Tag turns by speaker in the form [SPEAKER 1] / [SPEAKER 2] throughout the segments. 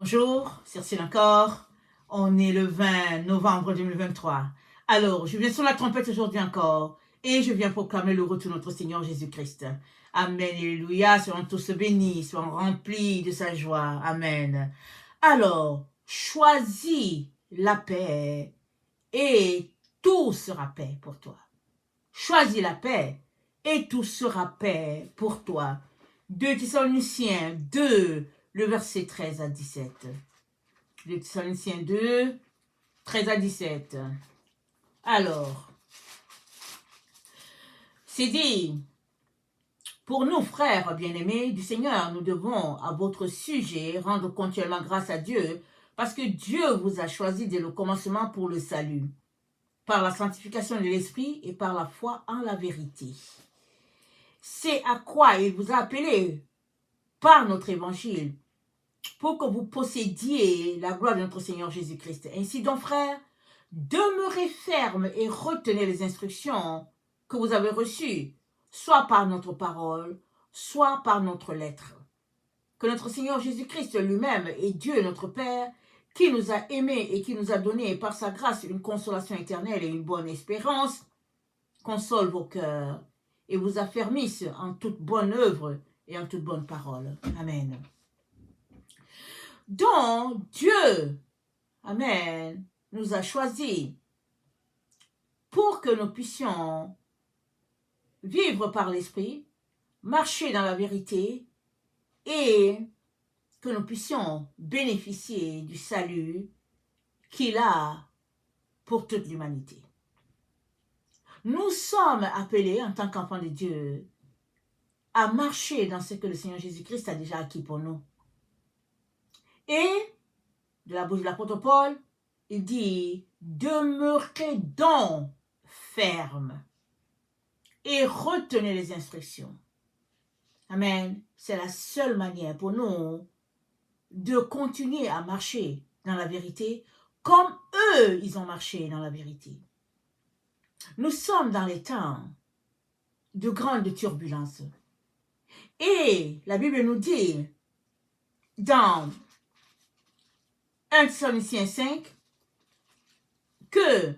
[SPEAKER 1] Bonjour, c'est Cyril encore. On est le 20 novembre 2023. Alors, je viens sur la trompette aujourd'hui encore et je viens proclamer le retour de notre Seigneur Jésus-Christ. Amen, alléluia, soyons tous bénis, soyons remplis de sa joie. Amen. Alors, choisis la paix et tout sera paix pour toi. Choisis la paix et tout sera paix pour toi. 2 Thessaloniciens 2, le verset 13 à 17. 2 Thessaloniciens 2, 13 à 17. Alors, c'est dit, pour nous, frères bien-aimés du Seigneur, nous devons, à votre sujet, rendre continuellement grâce à Dieu, parce que Dieu vous a choisi dès le commencement pour le salut, par la sanctification de l'Esprit et par la foi en la vérité. C'est à quoi il vous a appelé par notre évangile, pour que vous possédiez la gloire de notre Seigneur Jésus-Christ. Ainsi donc, frères, demeurez fermes et retenez les instructions que vous avez reçues, soit par notre parole, soit par notre lettre. Que notre Seigneur Jésus-Christ lui-même et Dieu notre Père, qui nous a aimés et qui nous a donné par sa grâce une consolation éternelle et une bonne espérance, console vos cœurs et vous affermisse en toute bonne œuvre et en toute bonne parole. Amen. Donc, Dieu, amen, nous a choisis pour que nous puissions vivre par l'Esprit, marcher dans la vérité et que nous puissions bénéficier du salut qu'il a pour toute l'humanité. Nous sommes appelés en tant qu'enfants de Dieu à marcher dans ce que le Seigneur Jésus-Christ a déjà acquis pour nous. Et de la bouche de l'apôtre Paul, il dit, demeurez donc fermes et retenez les instructions. Amen. C'est la seule manière pour nous de continuer à marcher dans la vérité comme eux, ils ont marché dans la vérité. Nous sommes dans les temps de grandes turbulences. Et la Bible nous dit dans 1 Thessaloniciens 5 que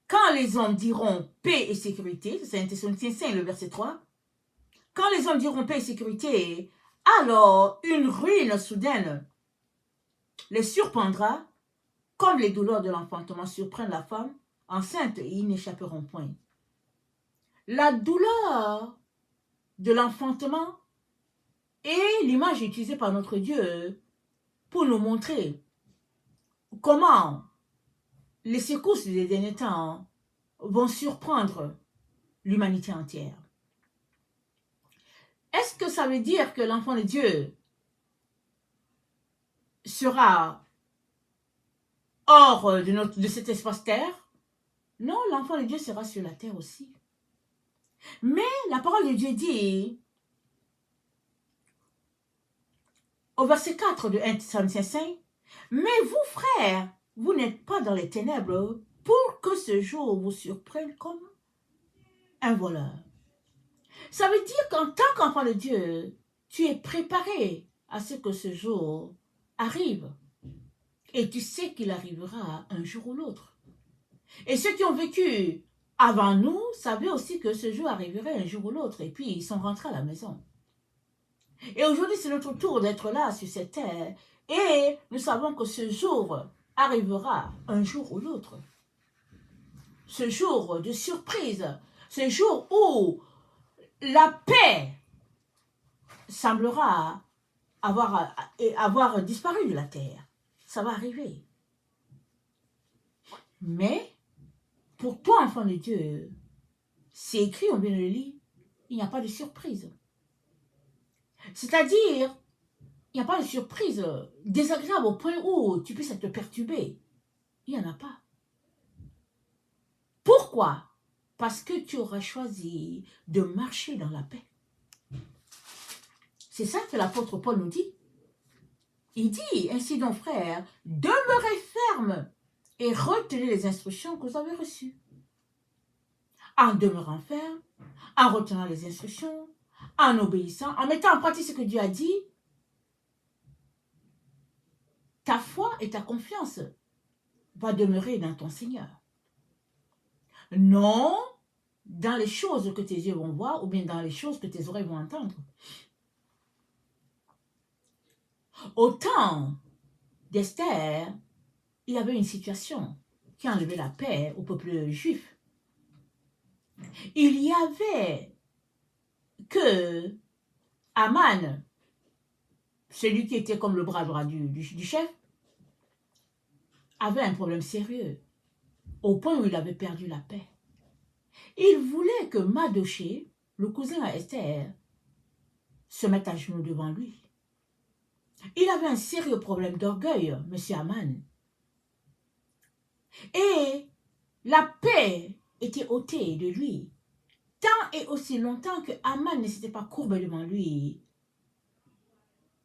[SPEAKER 1] quand les hommes diront paix et sécurité, c'est 1 Thessaloniciens 5, le verset 3, quand les hommes diront paix et sécurité, alors une ruine soudaine les surprendra, comme les douleurs de l'enfantement surprennent la femme enceinte et ils n'échapperont point. La douleur de l'enfantement est l'image utilisée par notre Dieu pour nous montrer comment les secousses des derniers temps vont surprendre l'humanité entière. Est-ce que ça veut dire que l'enfant de Dieu sera hors de cet espace terre? Non, l'enfant de Dieu sera sur la terre aussi. Mais la parole de Dieu dit, au verset 4 de 1 Thessaloniciens 5, « Mais vous, frères, vous n'êtes pas dans les ténèbres pour que ce jour vous surprenne comme un voleur. » Ça veut dire qu'en tant qu'enfant de Dieu, tu es préparé à ce que ce jour arrive. Et tu sais qu'il arrivera un jour ou l'autre. Et ceux qui ont vécu avant nous savaient aussi que ce jour arriverait un jour ou l'autre. Et puis, ils sont rentrés à la maison. Et aujourd'hui, c'est notre tour d'être là sur cette terre. Et nous savons que ce jour arrivera un jour ou l'autre. Ce jour de surprise. Ce jour où la paix semblera avoir disparu de la terre. Ça va arriver. Mais, pour toi, enfant de Dieu, c'est écrit, on vient de le lire, il n'y a pas de surprise. C'est-à-dire, il n'y a pas de surprise désagréable au point où tu puisses être perturbé. Il n'y en a pas. Pourquoi? Parce que tu auras choisi de marcher dans la paix. C'est ça que l'apôtre Paul nous dit. Il dit, ainsi donc frères, demeurez fermes et retenez les instructions que vous avez reçues. En demeurant ferme, en retenant les instructions, en obéissant, en mettant en pratique ce que Dieu a dit, et ta confiance va demeurer dans ton Seigneur. Non dans les choses que tes yeux vont voir ou bien dans les choses que tes oreilles vont entendre. Au temps d'Esther, il y avait une situation qui enlevait la paix au peuple juif. Il y avait que Aman, celui qui était comme le bras droit du chef, avait un problème sérieux, au point où il avait perdu la paix. Il voulait que Mardochée, le cousin à Esther, se mette à genoux devant lui. Il avait un sérieux problème d'orgueil, M. Aman. Et la paix était ôtée de lui. Tant et aussi longtemps que Aman ne s'était pas courbé devant lui,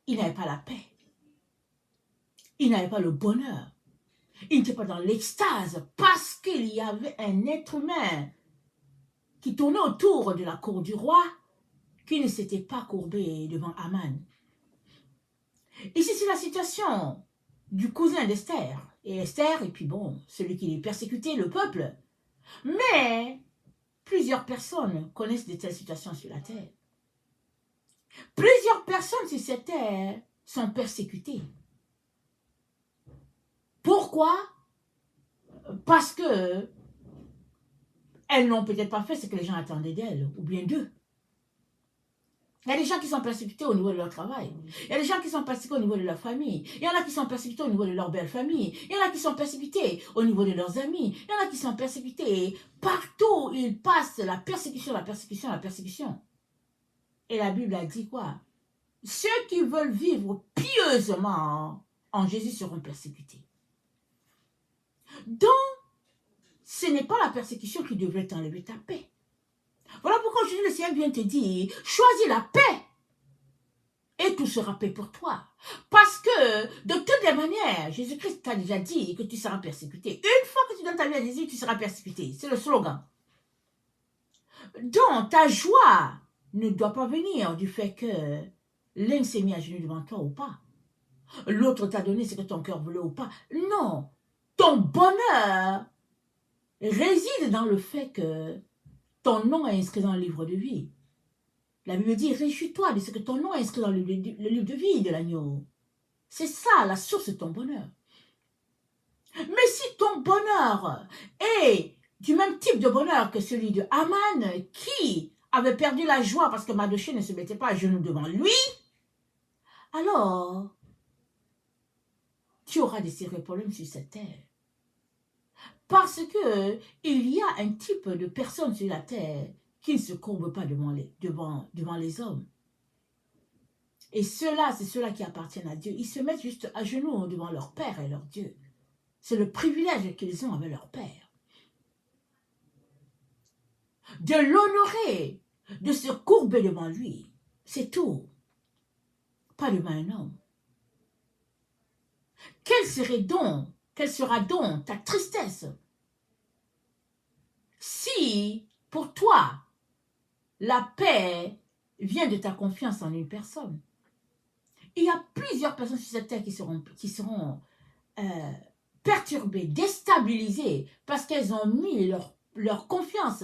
[SPEAKER 1] il n'avait pas la paix. Il n'avait pas le bonheur. Il n'était pas dans l'extase parce qu'il y avait un être humain qui tournait autour de la cour du roi qui ne s'était pas courbé devant Aman. Ici, c'est la situation du cousin d'Esther. Et Esther, et puis bon, celui qui persécutait le peuple. Mais plusieurs personnes connaissent de telles situations sur la terre. Plusieurs personnes sur cette terre sont persécutées. Pourquoi? Parce que elles n'ont peut-être pas fait ce que les gens attendaient d'elles, ou bien d'eux. Il y a des gens qui sont persécutés au niveau de leur travail. Il y a des gens qui sont persécutés au niveau de leur famille. Il y en a qui sont persécutés au niveau de leur belle famille. Il y en a qui sont persécutés au niveau de leurs amis. Il y en a qui sont persécutés partout où ils passent, la persécution, la persécution, la persécution. Et la Bible a dit quoi? Ceux qui veulent vivre pieusement en Jésus seront persécutés. Donc, ce n'est pas la persécution qui devrait t'enlever ta paix. Voilà pourquoi aujourd'hui le Seigneur vient te dire, choisis la paix et tout sera paix pour toi. Parce que, de toutes les manières, Jésus-Christ t'a déjà dit que tu seras persécuté. Une fois que tu donnes ta vie à Jésus, tu seras persécuté. C'est le slogan. Donc, ta joie ne doit pas venir du fait que l'un s'est mis à genoux devant toi ou pas. L'autre t'a donné ce que ton cœur voulait ou pas. Non, ton bonheur réside dans le fait que ton nom est inscrit dans le livre de vie. La Bible dit, réjouis-toi de ce que ton nom est inscrit dans le livre de vie de l'agneau. C'est ça la source de ton bonheur. Mais si ton bonheur est du même type de bonheur que celui de Aman, qui avait perdu la joie parce que Mardochée ne se mettait pas à genoux devant lui, alors tu auras des sérieux problèmes sur cette terre. Parce que il y a un type de personnes sur la terre qui ne se courbent pas devant les hommes. Et ceux-là, c'est ceux-là qui appartiennent à Dieu. Ils se mettent juste à genoux devant leur Père et leur Dieu. C'est le privilège qu'ils ont avec leur Père. De l'honorer, de se courber devant lui, c'est tout. Pas devant un homme. Quelle sera donc ta tristesse si, pour toi, la paix vient de ta confiance en une personne? Il y a plusieurs personnes sur cette terre qui seront perturbées, déstabilisées, parce qu'elles ont mis leur confiance,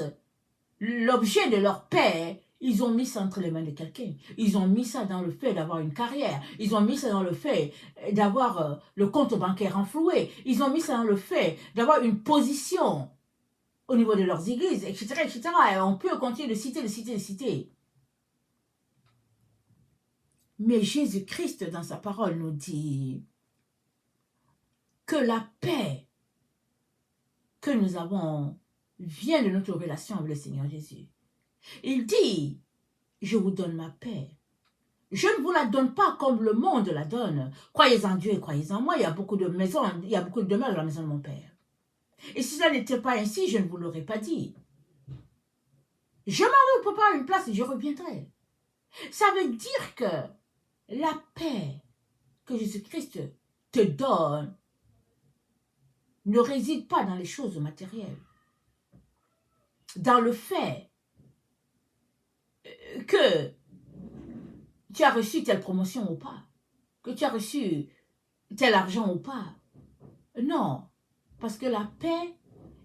[SPEAKER 1] l'objet de leur paix, ils ont mis ça entre les mains de quelqu'un. Ils ont mis ça dans le fait d'avoir une carrière. Ils ont mis ça dans le fait d'avoir le compte bancaire renfloué. Ils ont mis ça dans le fait d'avoir une position au niveau de leurs églises, etc., etc. Et on peut continuer de citer. Mais Jésus-Christ, dans sa parole, nous dit que la paix que nous avons vient de notre relation avec le Seigneur Jésus. Il dit, je vous donne ma paix. Je ne vous la donne pas comme le monde la donne. Croyez en Dieu et croyez en moi. Il y a beaucoup de maisons, il y a beaucoup de demeures dans la maison de mon Père. Et si cela n'était pas ainsi, je ne vous l'aurais pas dit. Je m'en vais au Papa à une place et je reviendrai. Ça veut dire que la paix que Jésus-Christ te donne ne réside pas dans les choses matérielles. Dans le fait que tu as reçu telle promotion ou pas, que tu as reçu tel argent ou pas. Non, parce que la paix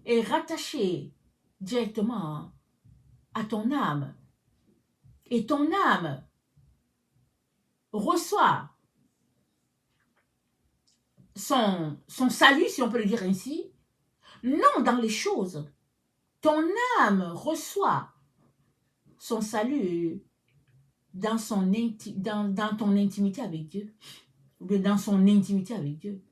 [SPEAKER 1] est rattachée directement à ton âme. Et ton âme reçoit son salut, si on peut le dire ainsi, non dans les choses. Ton âme reçoit son salut dans ton intimité avec Dieu, ou bien dans son intimité avec Dieu.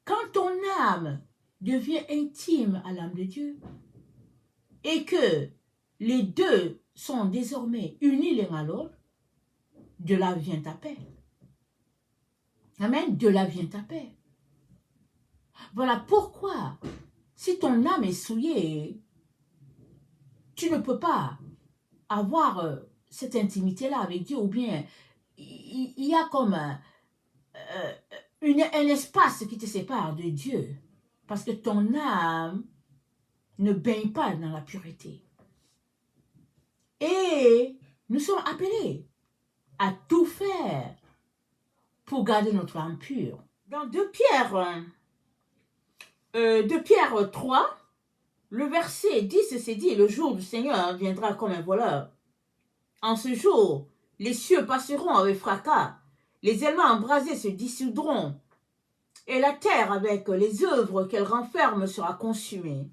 [SPEAKER 1] Quand ton âme devient intime à l'âme de Dieu et que les deux sont désormais unis l'un à l'autre, de là vient ta paix. Amen, de là vient ta paix. Voilà pourquoi, si ton âme est souillée, tu ne peux pas avoir cette intimité-là avec Dieu, ou bien il y a comme un espace qui te sépare de Dieu, parce que ton âme ne baigne pas dans la pureté. Et nous sommes appelés à tout faire pour garder notre âme pure. Dans 2 Pierre 3, le verset 10, c'est dit, le jour du Seigneur viendra comme un voleur. En ce jour, les cieux passeront avec fracas, les éléments embrasés se dissoudront, et la terre avec les œuvres qu'elle renferme sera consumée.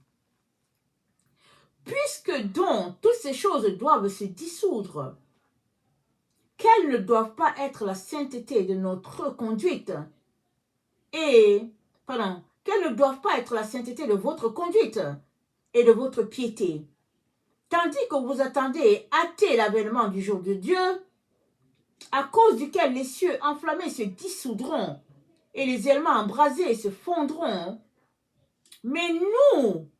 [SPEAKER 1] Puisque donc toutes ces choses doivent se dissoudre, quelles ne doivent pas être la sainteté de notre conduite quelles ne doivent pas être la sainteté de votre conduite et de votre piété, tandis que vous attendez hâter l'avènement du jour de Dieu, à cause duquel les cieux enflammés se dissoudront et les éléments embrasés se fondront. Mais nous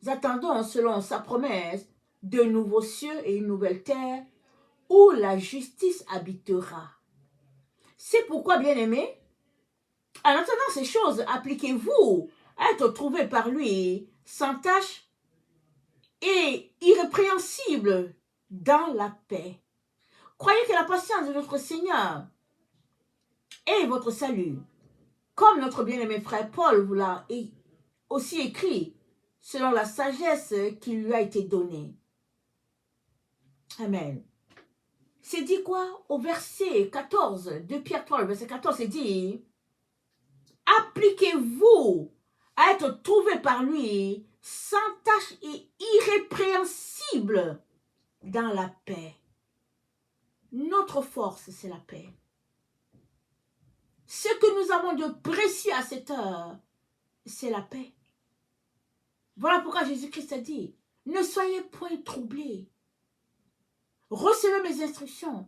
[SPEAKER 1] attendons, selon sa promesse, de nouveaux cieux et une nouvelle terre où la justice habitera. C'est pourquoi, bien-aimés, en attendant ces choses, appliquez-vous à être trouvés par lui sans tache et irrépréhensible dans la paix. Croyez que la patience de notre Seigneur est votre salut. Comme notre bien-aimé frère Paul vous l'a aussi écrit, selon la sagesse qui lui a été donnée. Amen. C'est dit quoi? Au verset 14, 2 Pierre 3, le verset 14, c'est dit, appliquez-vous à être trouvés par lui sans tache et irrépréhensible dans la paix. Notre force, c'est la paix. Ce que nous avons de précieux à cette heure, c'est la paix. Voilà pourquoi Jésus-Christ a dit, ne soyez point troublés. Recevez mes instructions.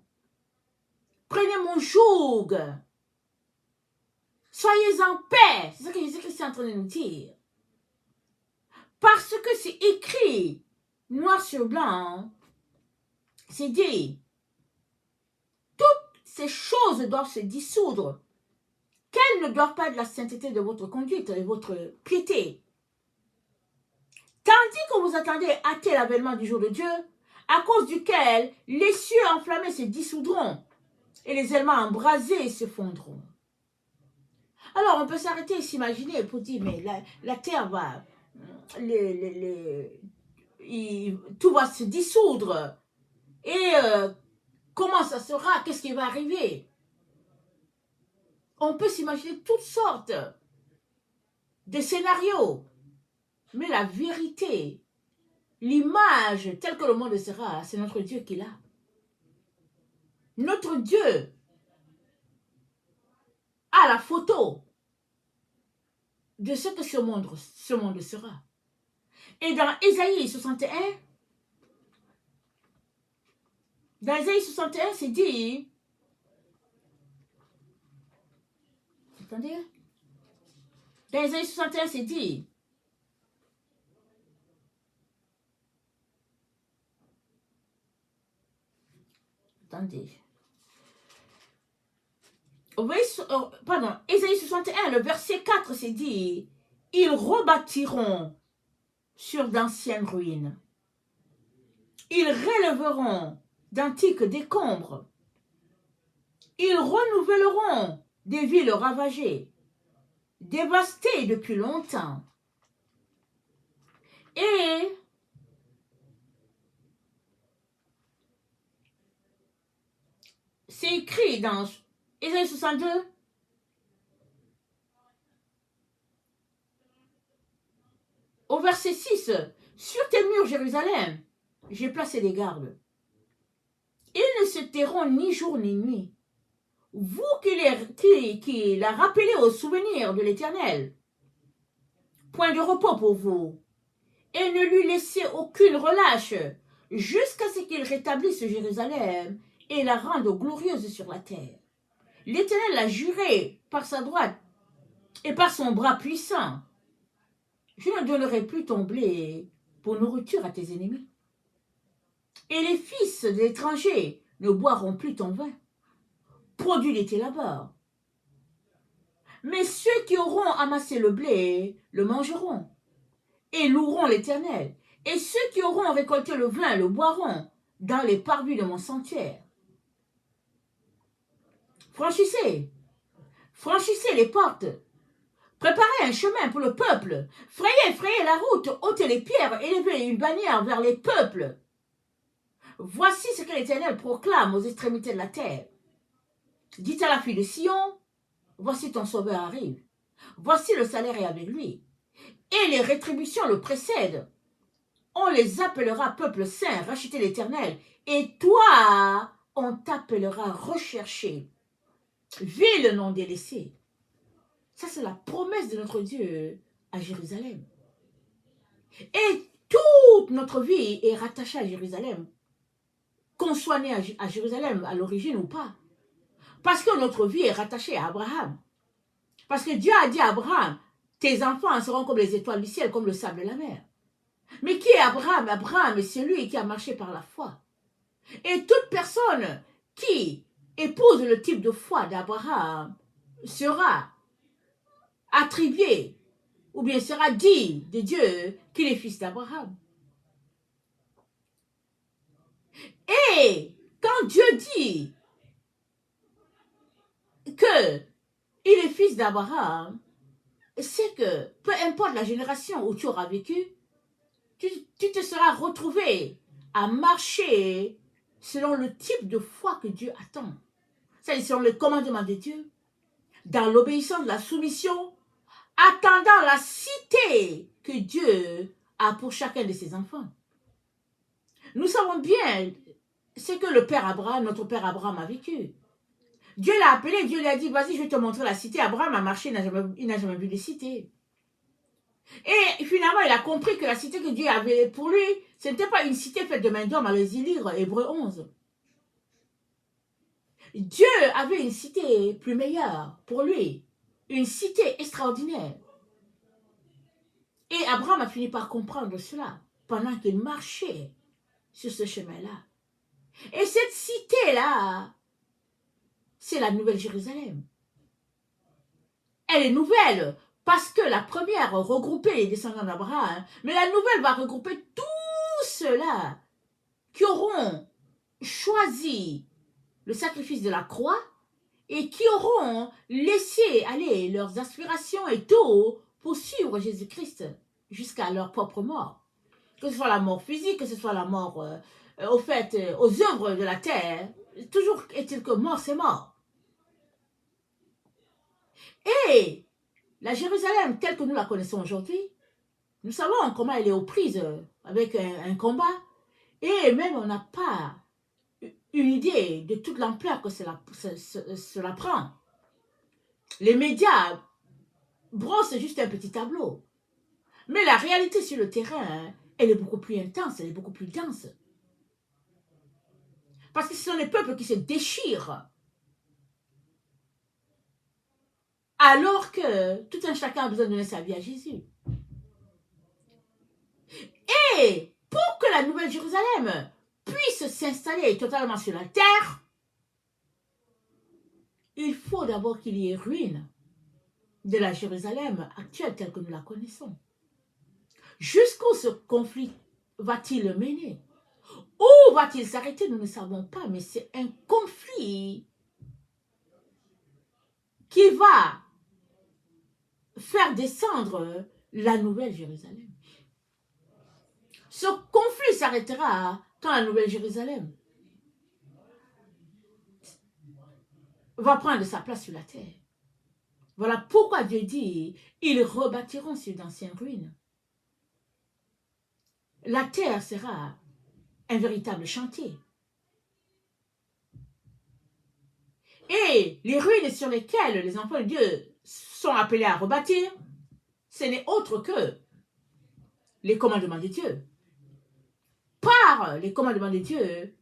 [SPEAKER 1] Prenez mon joug. Soyez en paix. C'est ce que Jésus-Christ est en train de nous dire. Parce que c'est écrit, noir sur blanc, c'est dit, toutes ces choses doivent se dissoudre. Qu'elles ne doivent pas être la sainteté de votre conduite et de votre piété. Tandis que vous attendez hâter l'avènement du jour de Dieu, à cause duquel les cieux enflammés se dissoudront et les éléments embrasés se fondront. Alors, on peut s'arrêter et s'imaginer pour dire, mais la terre va, tout va se dissoudre. Et comment ça sera? Qu'est-ce qui va arriver? On peut s'imaginer toutes sortes de scénarios. Mais la vérité, l'image telle que le monde sera, c'est notre Dieu qui l'a. Notre Dieu a la photo de ce que ce monde sera. Et dans Ésaïe 61, c'est dit, attendez, dans Ésaïe 61, c'est dit, attendez, Ésaïe 61, le verset 4, c'est dit, ils rebâtiront sur d'anciennes ruines. Ils relèveront d'antiques décombres. Ils renouvelleront des villes ravagées. dévastée depuis longtemps. Et c'est écrit dans Ésaïe 62, au verset 6, sur tes murs, Jérusalem, j'ai placé des gardes. Ils ne se tairont ni jour ni nuit. Vous qui la rappelez au souvenir de l'Éternel, point de repos pour vous, et ne lui laissez aucune relâche, jusqu'à ce qu'il rétablisse Jérusalem et la rende glorieuse sur la terre. L'Éternel l'a juré par sa droite et par son bras puissant. Je ne donnerai plus ton blé pour nourriture à tes ennemis. Et les fils des étrangers ne boiront plus ton vin, produit de tes labeurs. Mais ceux qui auront amassé le blé le mangeront et loueront l'Éternel. Et ceux qui auront récolté le vin le boiront dans les parvis de mon sanctuaire. Franchissez les portes. Préparez un chemin pour le peuple. Frayez la route, ôtez les pierres, élevez une bannière vers les peuples. Voici ce que l'Éternel proclame aux extrémités de la terre. Dites à la fille de Sion, voici ton sauveur arrive. Voici le salaire est avec lui. Et les rétributions le précèdent. On les appellera peuple saint, racheté l'Éternel. Et toi, on t'appellera recherché, ville non délaissée. Ça, c'est la promesse de notre Dieu à Jérusalem. Et toute notre vie est rattachée à Jérusalem. Qu'on soit né à Jérusalem à l'origine ou pas. Parce que notre vie est rattachée à Abraham. Parce que Dieu a dit à Abraham, tes enfants seront comme les étoiles du ciel, comme le sable de la mer. Mais qui est Abraham? Abraham est celui qui a marché par la foi. Et toute personne qui épouse le type de foi d'Abraham sera attribuée, ou bien sera dit de Dieu qu'il est fils d'Abraham. Et quand Dieu dit qu'il est fils d'Abraham, c'est que peu importe la génération où tu auras vécu, tu te seras retrouvé à marcher selon le type de foi que Dieu attend. C'est-à-dire selon le commandement de Dieu, dans l'obéissance, la soumission, attendant la cité que Dieu a pour chacun de ses enfants. Nous savons bien ce que le père Abraham, notre père Abraham a vécu. Dieu l'a appelé, Dieu lui a dit, vas-y, je vais te montrer la cité. Abraham a marché, il n'a jamais vu de cité. Et finalement, il a compris que la cité que Dieu avait pour lui, ce n'était pas une cité faite de main d'homme, allez-y lire Hébreux 11. Dieu avait une cité plus meilleure pour lui, une cité extraordinaire. Et Abraham a fini par comprendre cela pendant qu'il marchait sur ce chemin-là. Et cette cité-là, c'est la Nouvelle Jérusalem. Elle est nouvelle parce que la première regroupait les descendants d'Abraham, mais la nouvelle va regrouper tous ceux-là qui auront choisi le sacrifice de la croix et qui auront laissé aller leurs aspirations et tout pour suivre Jésus-Christ jusqu'à leur propre mort. Que ce soit la mort physique, que ce soit la mort aux œuvres de la terre, toujours est-il que mort, c'est mort. Et la Jérusalem telle que nous la connaissons aujourd'hui, nous savons comment elle est aux prises avec un combat, et même on n'a pas une idée de toute l'ampleur que cela prend. Les médias brossent juste un petit tableau. Mais la réalité sur le terrain, elle est beaucoup plus intense, elle est beaucoup plus dense. Parce que ce sont les peuples qui se déchirent. Alors que tout un chacun a besoin de donner sa vie à Jésus. Et pour que la Nouvelle Jérusalem puisse s'installer totalement sur la terre, il faut d'abord qu'il y ait ruine de la Jérusalem actuelle telle que nous la connaissons. Jusqu'où ce conflit va-t-il mener? Où va-t-il s'arrêter? Nous ne savons pas, mais c'est un conflit qui va faire descendre la nouvelle Jérusalem. Ce conflit s'arrêtera quand la nouvelle Jérusalem va prendre sa place sur la terre. Voilà pourquoi Dieu dit, ils rebâtiront sur d'anciennes ruines. La terre sera un véritable chantier. Et les ruines sur lesquelles les enfants de Dieu sont appelés à rebâtir, ce n'est autre que les commandements de Dieu. Par les commandements de Dieu,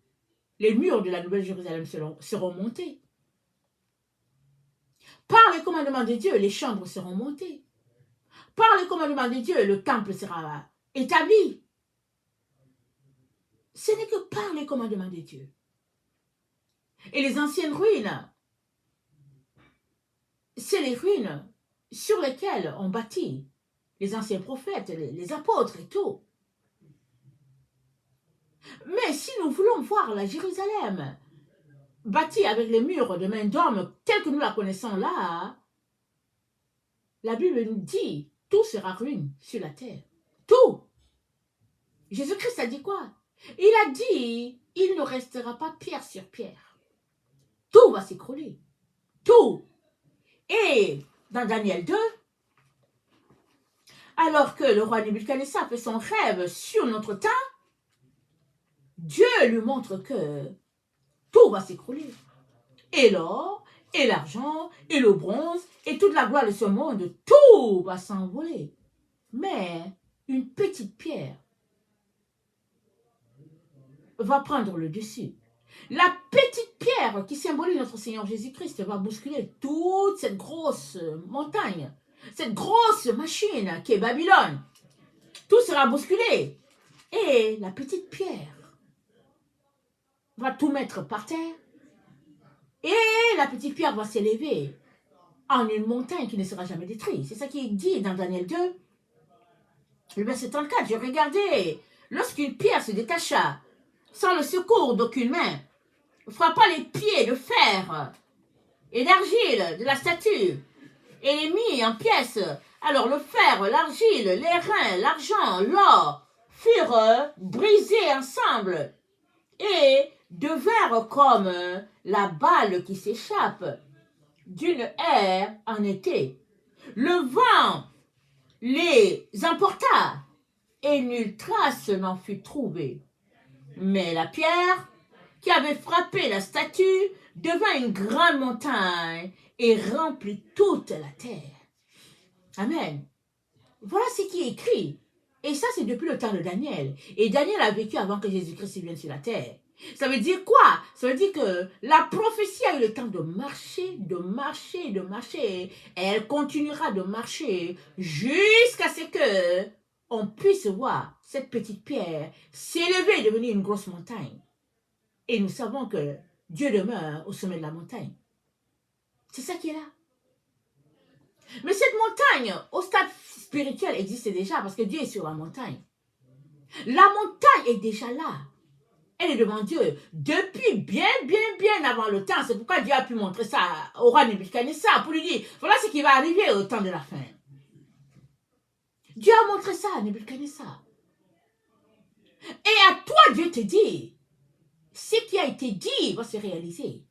[SPEAKER 1] les murs de la Nouvelle Jérusalem seront montés. Par les commandements de Dieu, les chambres seront montées. Par les commandements de Dieu, le temple sera établi. Ce n'est que par les commandements de Dieu. Et les anciennes ruines, c'est les ruines sur lesquelles on bâtit les anciens prophètes, les apôtres et tout. Mais si nous voulons voir la Jérusalem bâtie avec les murs de main d'homme tels que nous la connaissons là, la Bible nous dit, tout sera ruine sur la terre. Tout. Jésus-Christ a dit quoi? Il a dit, il ne restera pas pierre sur pierre. Tout va s'écrouler. Tout. Et dans Daniel 2, alors que le roi Nebuchadnezzar fait son rêve sur notre temps, Dieu lui montre que tout va s'écrouler. Et l'or, et l'argent, et le bronze, et toute la gloire de ce monde, tout va s'envoler. Mais une petite pierre va prendre le dessus. La petite pierre qui symbolise notre Seigneur Jésus-Christ va bousculer toute cette grosse montagne, cette grosse machine qui est Babylone. Tout sera bousculé. Et la petite pierre va tout mettre par terre. Et la petite pierre va s'élever en une montagne qui ne sera jamais détruite. C'est ça qui est dit dans Daniel 2. Le verset 34, j'ai regardé, lorsqu'une pierre se détacha, sans le secours d'aucune main, frappa les pieds de fer et d'argile de la statue, et les mit en pièces. Alors le fer, l'argile, les reins, l'argent, l'or furent brisés ensemble, et devinrent comme la balle qui s'échappe d'une aire en été. Le vent les emporta, et nulle trace n'en fut trouvée. Mais la pierre qui avait frappé la statue devint une grande montagne et remplit toute la terre. Amen. Voilà ce qui est écrit. Et ça, c'est depuis le temps de Daniel. Et Daniel a vécu avant que Jésus-Christ vienne sur la terre. Ça veut dire quoi? Ça veut dire que la prophétie a eu le temps de marcher, de marcher, de marcher. Et elle continuera de marcher jusqu'à ce que on puisse voir cette petite pierre s'élever et devenir une grosse montagne. Et nous savons que Dieu demeure au sommet de la montagne. C'est ça qui est là. Mais cette montagne, au stade spirituel, existe déjà parce que Dieu est sur la montagne. La montagne est déjà là. Elle est devant Dieu depuis bien avant le temps. C'est pourquoi Dieu a pu montrer ça au roi Nebuchadnezzar pour lui dire, voilà ce qui va arriver au temps de la fin. Dieu a montré ça à Nebuchadnezzar. Et à toi, Dieu te dit, ce qui a été dit va se réaliser.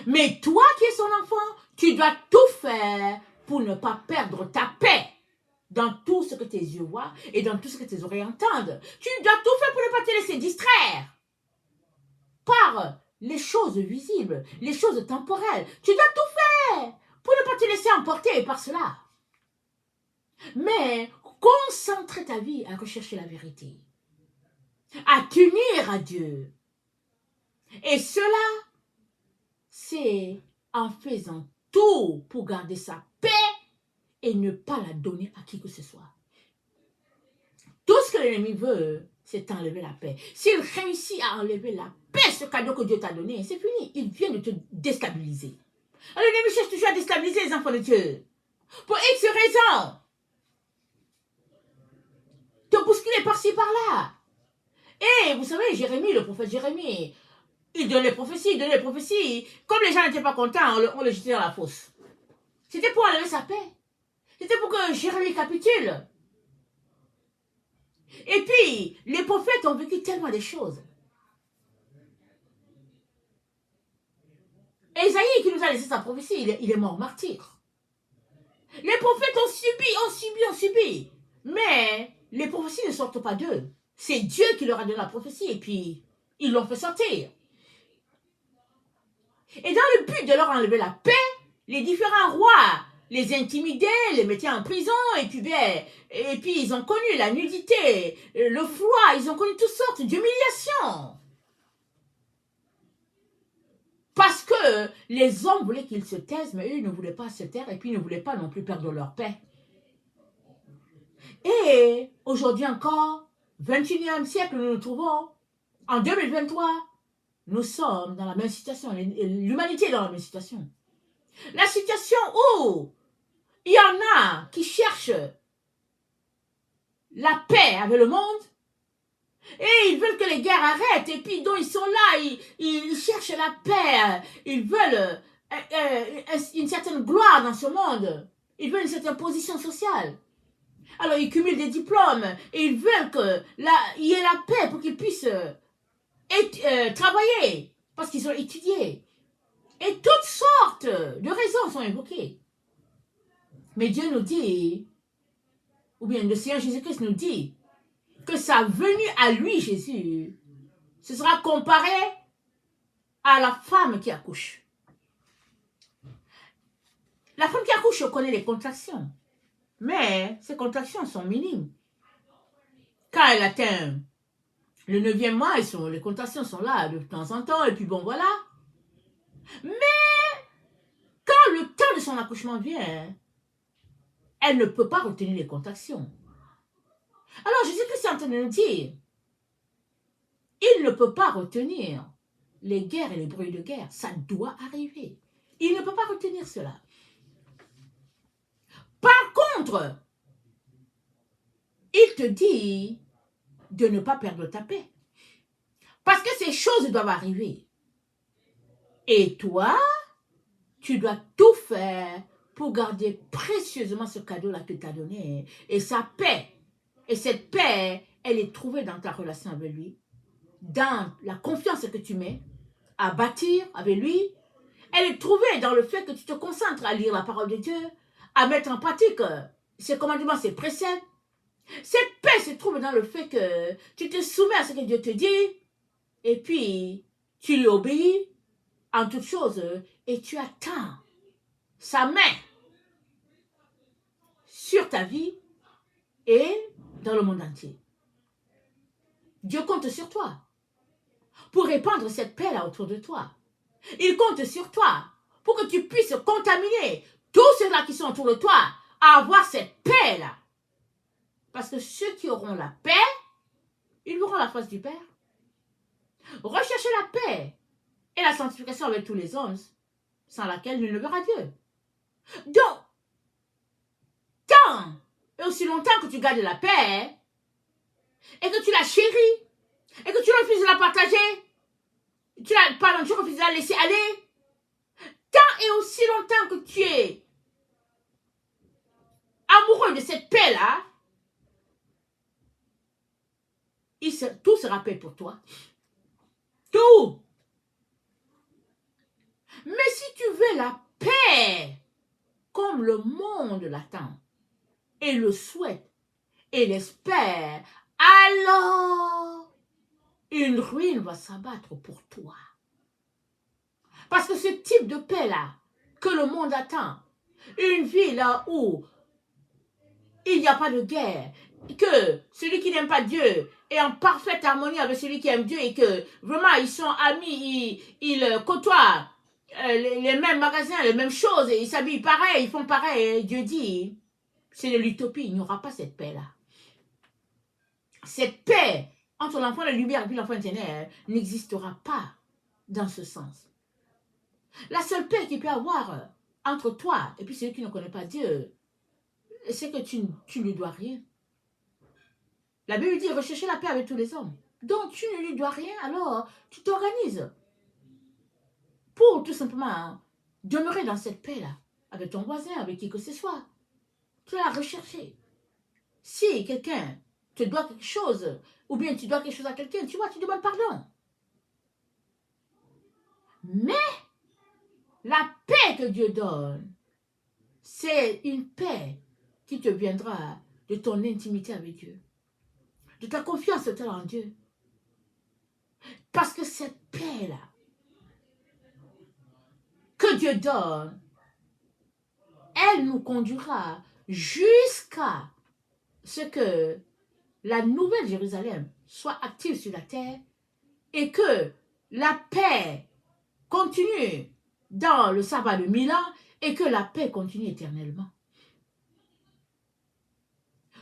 [SPEAKER 1] Mais toi qui es son enfant, tu dois tout faire pour ne pas perdre ta paix dans tout ce que tes yeux voient et dans tout ce que tes oreilles entendent. Tu dois tout faire pour ne pas te laisser distraire par les choses visibles, les choses temporelles. Tu dois tout faire pour ne pas te laisser emporter par cela. Mais concentre ta vie à rechercher la vérité, à t'unir à Dieu. Et cela, c'est en faisant tout pour garder sa paix et ne pas la donner à qui que ce soit. Tout ce que l'ennemi veut, c'est enlever la paix. S'il réussit à enlever la paix, ce cadeau que Dieu t'a donné, c'est fini. Il vient de te déstabiliser. L'ennemi cherche toujours à déstabiliser les enfants de Dieu. Pour X raisons. Te bousculer par-ci, par-là. Et vous savez, Jérémie, le prophète Jérémie, il donnait les prophéties, Comme les gens n'étaient pas contents, on le jetait dans la fosse. C'était pour enlever sa paix. C'était pour que Jérémie capitule. Et puis, les prophètes ont vécu tellement de choses. Ésaïe qui nous a laissé sa prophétie, il est mort martyr. Les prophètes ont subi. Mais les prophéties ne sortent pas d'eux. C'est Dieu qui leur a donné la prophétie et puis ils l'ont fait sortir. Et dans le but de leur enlever la paix, les différents rois les intimidaient, les mettaient en prison et puis ils ont connu la nudité, le froid, ils ont connu toutes sortes d'humiliations. Parce que les hommes voulaient qu'ils se taisent, mais eux ils ne voulaient pas se taire et puis ils ne voulaient pas non plus perdre leur paix. Et aujourd'hui encore, 21e siècle, nous nous trouvons en 2023. Nous sommes dans la même situation, l'humanité est dans la même situation. La situation où il y en a qui cherchent la paix avec le monde et ils veulent que les guerres arrêtent et puis donc ils sont là, ils cherchent la paix, ils veulent une certaine gloire dans ce monde, ils veulent une certaine position sociale. Alors ils cumulent des diplômes et ils veulent qu'il y ait la paix pour qu'ils puissent travailler parce qu'ils ont étudié. Et toutes sortes de raisons sont évoquées. Mais Dieu nous dit, ou bien le Seigneur Jésus-Christ nous dit, que sa venue à lui, Jésus, ce sera comparé à la femme qui accouche. La femme qui accouche connaît les contractions, mais ces contractions sont minimes. Quand elle atteint le 9e mois, les contractions sont là de temps en temps, et puis bon, voilà. Mais quand le temps de son accouchement vient, elle ne peut pas retenir les contractions. Alors Jésus-Christ est en train de nous dire, il ne peut pas retenir les guerres et les bruits de guerre. Ça doit arriver. Il ne peut pas retenir cela. Par contre, il te dit de ne pas perdre ta paix. Parce que ces choses doivent arriver. Et toi, tu dois tout faire pour garder précieusement ce cadeau-là que tu as donné. Et sa paix. Et cette paix, elle est trouvée dans ta relation avec lui. Dans la confiance que tu mets à bâtir avec lui. Elle est trouvée dans le fait que tu te concentres à lire la parole de Dieu, à mettre en pratique ses commandements, ses préceptes. Cette paix se trouve dans le fait que tu te soumets à ce que Dieu te dit et puis tu lui obéis en toutes choses et tu attends sa main sur ta vie et dans le monde entier. Dieu compte sur toi pour répandre cette paix-là autour de toi. Il compte sur toi pour que tu puisses contaminer tous ceux-là qui sont autour de toi à avoir cette paix-là. Parce que ceux qui auront la paix, ils verront la face du Père. Recherchez la paix et la sanctification avec tous les hommes, sans laquelle nul ne verra Dieu. Donc, tant et aussi longtemps que tu gardes la paix et que tu la chéris et que tu refuses de la partager, tu refuses de la laisser aller, tant et aussi longtemps que tu es amoureux de cette paix-là, tout sera paix pour toi. Tout. Mais si tu veux la paix, comme le monde l'attend, et le souhaite, et l'espère, alors une ruine va s'abattre pour toi. Parce que ce type de paix-là, que le monde attend, une vie là où il n'y a pas de guerre, que celui qui n'aime pas Dieu est en parfaite harmonie avec celui qui aime Dieu et que vraiment ils sont amis, ils côtoient les mêmes magasins, les mêmes choses, et ils s'habillent pareil, ils font pareil. Et Dieu dit, c'est de l'utopie, il n'y aura pas cette paix-là. Cette paix entre l'enfant de lumière et puis l'enfant de ténèbres n'existera pas dans ce sens. La seule paix qu'il peut y avoir entre toi et puis celui qui ne connaît pas Dieu, c'est que tu ne lui dois rien. La Bible dit rechercher la paix avec tous les hommes. Donc tu ne lui dois rien, alors tu t'organises pour tout simplement demeurer dans cette paix-là, avec ton voisin, avec qui que ce soit. Tu dois la rechercher. Si quelqu'un te doit quelque chose, ou bien tu dois quelque chose à quelqu'un, tu vois, tu demandes pardon. Mais la paix que Dieu donne, c'est une paix qui te viendra de ton intimité avec Dieu, de ta confiance totale en Dieu. Parce que cette paix-là que Dieu donne, elle nous conduira jusqu'à ce que la nouvelle Jérusalem soit active sur la terre et que la paix continue dans le sabbat de 1000 ans et que la paix continue éternellement.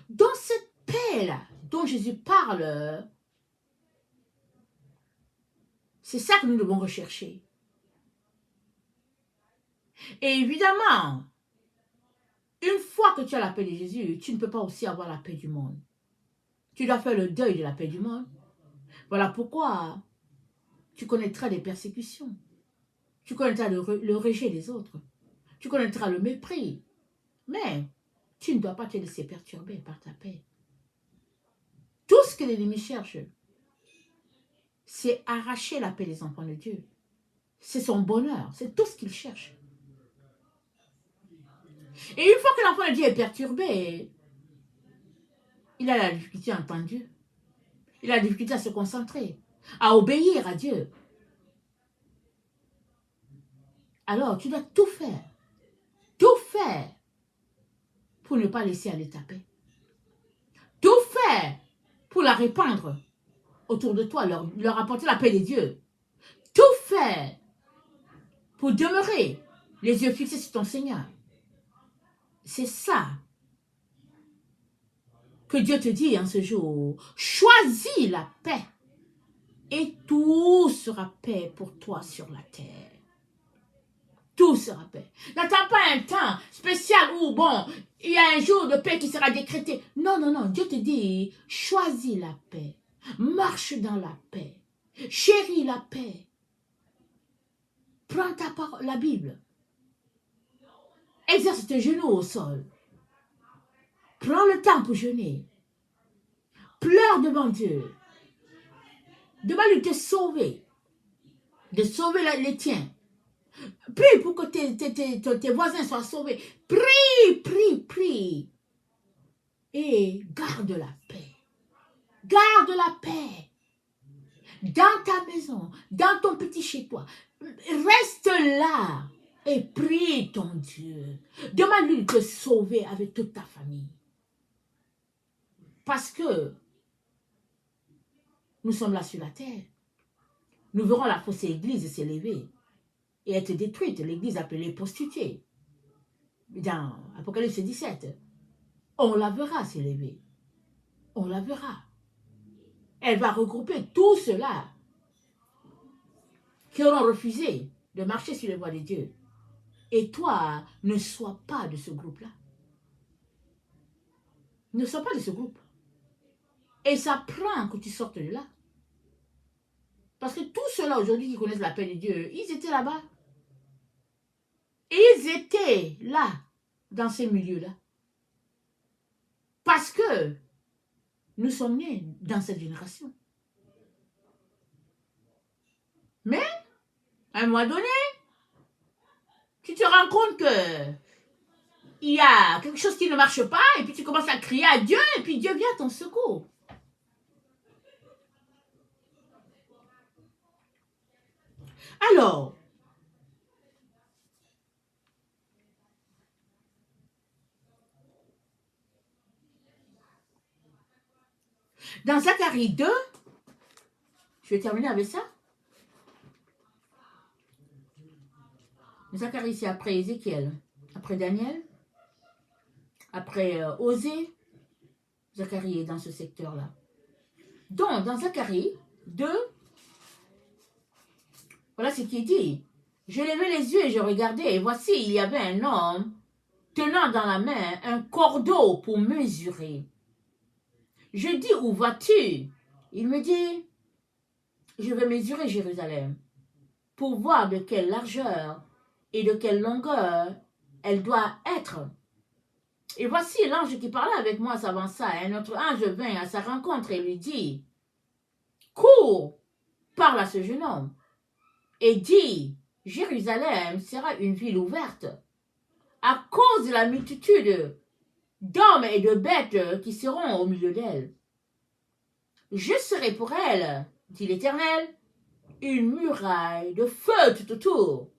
[SPEAKER 1] Dans cette paix-là dont Jésus parle, c'est ça que nous devons rechercher. Et évidemment, une fois que tu as la paix de Jésus, tu ne peux pas aussi avoir la paix du monde. Tu dois faire le deuil de la paix du monde. Voilà pourquoi tu connaîtras des persécutions. Tu connaîtras le rejet des autres. Tu connaîtras le mépris. Mais tu ne dois pas te laisser perturber par ta paix. Tout ce que l'ennemi cherche, c'est arracher la paix des enfants de Dieu. C'est son bonheur. C'est tout ce qu'il cherche. Et une fois que l'enfant de Dieu est perturbé, il a la difficulté à entendre Dieu. Il a la difficulté à se concentrer, à obéir à Dieu. Alors, tu dois tout faire pour ne pas laisser aller ta paix. Tout faire pour la répandre autour de toi, leur apporter la paix de Dieu. Tout faire pour demeurer les yeux fixés sur ton Seigneur. C'est ça que Dieu te dit en ce jour. Choisis la paix et tout sera paix pour toi sur la terre. Tout sera paix. N'attends pas un temps spécial où, bon, il y a un jour de paix qui sera décrété. Non, non, non. Dieu te dit, choisis la paix. Marche dans la paix. Chéris la paix. Prends ta parole, la Bible. Exerce tes genoux au sol. Prends le temps pour jeûner. Pleure devant Dieu. Demande-lui de te sauver. De sauver les tiens. Prie pour que tes voisins soient sauvés. Prie. Et garde la paix. Garde la paix. Dans ta maison, dans ton petit chez-toi. Reste là et prie ton Dieu. Demande-lui de te sauver avec toute ta famille. Parce que nous sommes là sur la terre. Nous verrons la fausse église s'élever et être détruite. L'église appelée prostituée. Dans Apocalypse 17, on la verra s'élever. On la verra. Elle va regrouper tous ceux-là qui auront refusé de marcher sur les voies de Dieu. Et toi, ne sois pas de ce groupe-là. Ne sois pas de ce groupe. Et ça prend que tu sortes de là. Parce que tous ceux-là aujourd'hui qui connaissent la paix de Dieu, ils étaient là-bas. Ils étaient là, dans ces milieux-là. Parce que nous sommes nés dans cette génération. Mais, à un moment donné, tu te rends compte que il y a quelque chose qui ne marche pas, et puis tu commences à crier à Dieu, et puis Dieu vient à ton secours. Alors, dans Zacharie 2, je vais terminer avec ça. Zacharie, c'est après Ézéchiel, après Daniel, après Osée. Zacharie est dans ce secteur-là. Donc, dans Zacharie 2, voilà ce qui est dit. Je levai les yeux et je regardais, et voici, il y avait un homme tenant dans la main un cordeau pour mesurer. Je dis, où vas-tu? Il me dit, je vais mesurer Jérusalem pour voir de quelle largeur et de quelle longueur elle doit être. Et voici l'ange qui parlait avec moi s'avança, et un autre ange vint à sa rencontre et lui dit, cours, parle à ce jeune homme, et dis, Jérusalem sera une ville ouverte, à cause de la multitude d'hommes et de bêtes qui seront au milieu d'elle. Je serai pour elle, dit l'Éternel, une muraille de feu tout autour.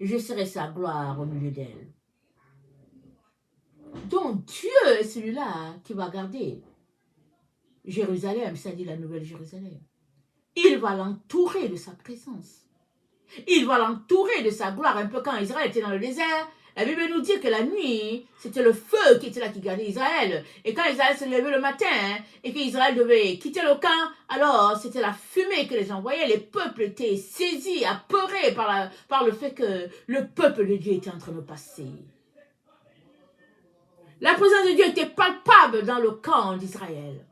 [SPEAKER 1] Je serai sa gloire au milieu d'elle. Donc Dieu est celui-là qui va garder Jérusalem, c'est-à-dire la nouvelle Jérusalem. Il va l'entourer de sa présence. Il va l'entourer de sa gloire. Un peu quand Israël était dans le désert, la Bible nous dit que la nuit, c'était le feu qui était là qui gardait Israël. Et quand Israël se levait le matin et qu'Israël devait quitter le camp, alors c'était la fumée que les gens voyaient. Les peuples étaient saisis, apeurés par le fait que le peuple de Dieu était en train de passer. La présence de Dieu était palpable dans le camp d'Israël.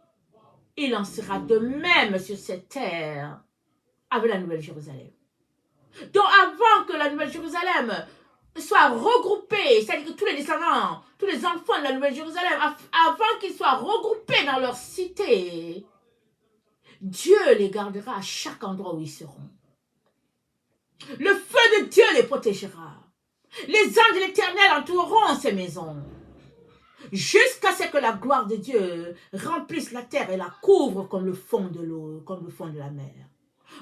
[SPEAKER 1] Il en sera de même sur cette terre avec la Nouvelle Jérusalem. Donc avant que la Nouvelle Jérusalem soit regroupée, c'est-à-dire que tous les descendants, tous les enfants de la Nouvelle Jérusalem, avant qu'ils soient regroupés dans leur cité, Dieu les gardera à chaque endroit où ils seront. Le feu de Dieu les protégera. Les anges de l'Éternel entoureront ces maisons, jusqu'à ce que la gloire de Dieu remplisse la terre et la couvre comme le fond de l'eau, comme le fond de la mer.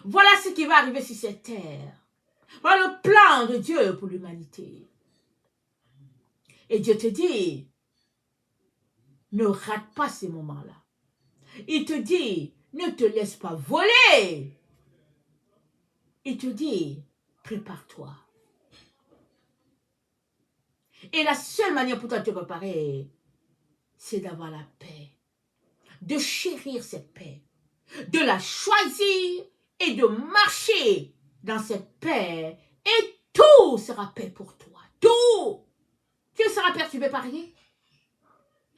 [SPEAKER 1] Voilà ce qui va arriver sur cette terre. Voilà le plan de Dieu pour l'humanité. Et Dieu te dit, ne rate pas ces moments-là. Il te dit, ne te laisse pas voler. Il te dit, prépare-toi. Et la seule manière pour toi de te préparer, c'est d'avoir la paix, de chérir cette paix, de la choisir et de marcher dans cette paix. Et tout sera paix pour toi. Tout. Tu ne seras perturbé par rien.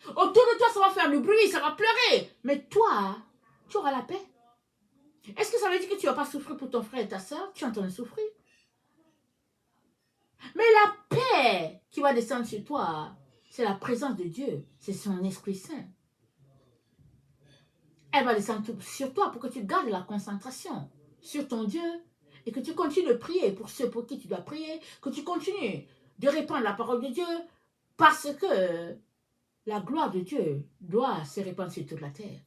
[SPEAKER 1] Autour de toi, ça va faire du bruit, ça va pleurer. Mais toi, tu auras la paix. Est-ce que ça veut dire que tu ne vas pas souffrir pour ton frère et ta soeur? Tu es en train de souffrir. Mais la paix qui va descendre sur toi, c'est la présence de Dieu. C'est son Esprit Saint. Elle va descendre sur toi pour que tu gardes la concentration sur ton Dieu et que tu continues de prier pour ceux pour qui tu dois prier, que tu continues de répandre la parole de Dieu parce que la gloire de Dieu doit se répandre sur toute la terre.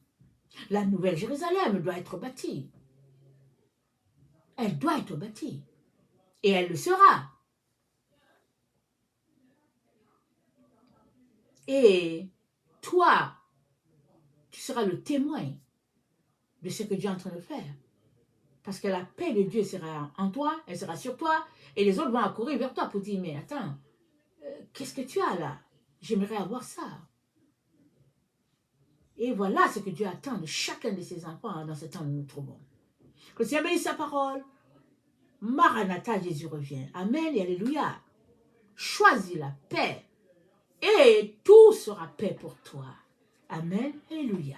[SPEAKER 1] La nouvelle Jérusalem doit être bâtie. Elle doit être bâtie. Et elle le sera. Et toi, tu seras le témoin de ce que Dieu est en train de faire. Parce que la paix de Dieu sera en toi, elle sera sur toi, et les autres vont accourir vers toi pour dire, mais attends, qu'est-ce que tu as là? J'aimerais avoir ça. Et voilà ce que Dieu attend de chacun de ses enfants dans ce temps où nous nous trouvons. Que le Seigneur bénisse sa parole. Maranatha, Jésus revient. Amen et alléluia. Choisis la paix et tout sera paix pour toi. Amen, alléluia.